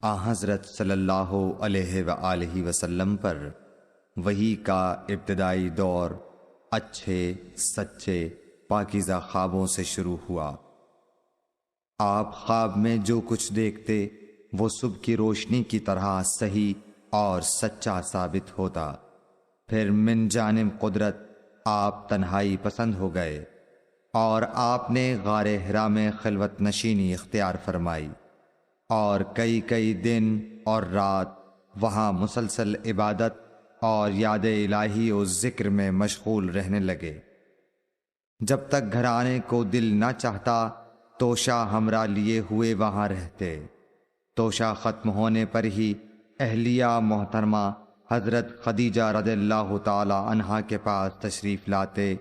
حضرت صلی اللہ علیہ وآلہ وسلم پر وحی کا ابتدائی دور اچھے سچے پاکیزہ خوابوں سے شروع ہوا۔ آپ خواب میں جو کچھ دیکھتے وہ صبح کی روشنی کی طرح صحیح اور سچا ثابت ہوتا۔ پھر من جانب قدرت آپ تنہائی پسند ہو گئے اور آپ نے غار حرا میں خلوت نشینی اختیار فرمائی اور کئی دن اور رات وہاں مسلسل عبادت اور یاد الہی و ذکر میں مشغول رہنے لگے۔ جب تک گھر آنے کو دل نہ چاہتا توشہ ہمراہ لیے ہوئے وہاں رہتے۔ توشہ ختم ہونے پر ہی اہلیہ محترمہ حضرت خدیجہ رضی اللہ تعالی عنہا کے پاس تشریف لاتے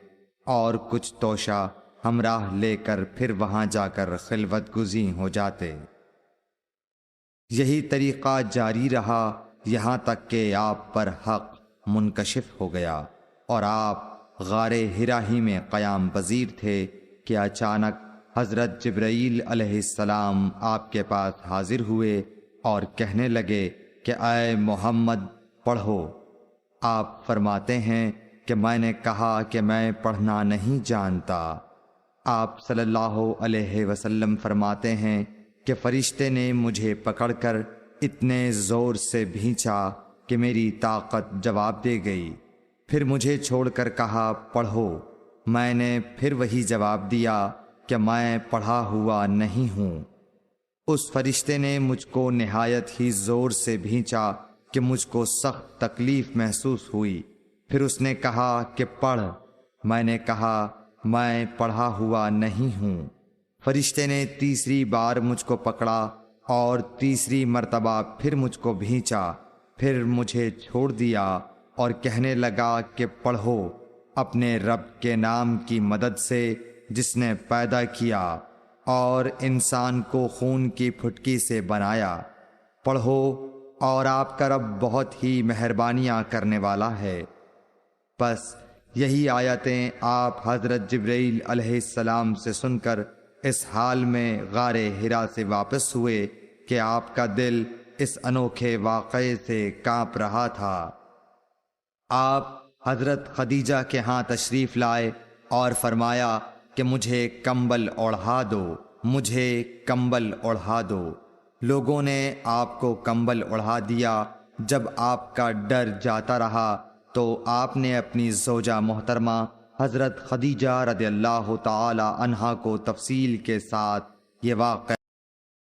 اور کچھ توشہ ہمراہ لے کر پھر وہاں جا کر خلوت گزین ہو جاتے۔ یہی طریقہ جاری رہا یہاں تک کہ آپ پر حق منکشف ہو گیا اور آپ غار حرا ہی میں قیام پذیر تھے کہ اچانک حضرت جبرائیل علیہ السلام آپ کے پاس حاضر ہوئے اور کہنے لگے کہ اے محمد پڑھو۔ آپ فرماتے ہیں کہ میں نے کہا کہ میں پڑھنا نہیں جانتا۔ آپ صلی اللہ علیہ وسلم فرماتے ہیں کہ فرشتے نے مجھے پکڑ کر اتنے زور سے بھینچا کہ میری طاقت جواب دے گئی۔ پھر مجھے چھوڑ کر کہا پڑھو۔ میں نے پھر وہی جواب دیا کہ میں پڑھا ہوا نہیں ہوں۔ اس فرشتے نے مجھ کو نہایت ہی زور سے بھینچا کہ مجھ کو سخت تکلیف محسوس ہوئی۔ پھر اس نے کہا کہ پڑھ۔ میں نے کہا میں پڑھا ہوا نہیں ہوں۔ فرشتے نے تیسری بار مجھ کو پکڑا اور تیسری مرتبہ پھر مجھ کو بھینچا۔ پھر مجھے چھوڑ دیا اور کہنے لگا کہ پڑھو اپنے رب کے نام کی مدد سے جس نے پیدا کیا اور انسان کو خون کی پھٹکی سے بنایا۔ پڑھو اور آپ کا رب بہت ہی مہربانیاں کرنے والا ہے۔ بس یہی آیتیں آپ حضرت جبرائیل علیہ السلام سے سن کر اس حال میں غار حرا سے واپس ہوئے کہ آپ کا دل اس انوکھے واقعے سے کانپ رہا تھا۔ آپ حضرت خدیجہ کے ہاں تشریف لائے اور فرمایا کہ مجھے کمبل اوڑھا دو، مجھے کمبل اوڑھا دو۔ لوگوں نے آپ کو کمبل اوڑھا دیا۔ جب آپ کا ڈر جاتا رہا تو آپ نے اپنی زوجہ محترمہ حضرت خدیجہ رضی اللہ تعالی عنہا کو تفصیل کے ساتھ یہ واقعہ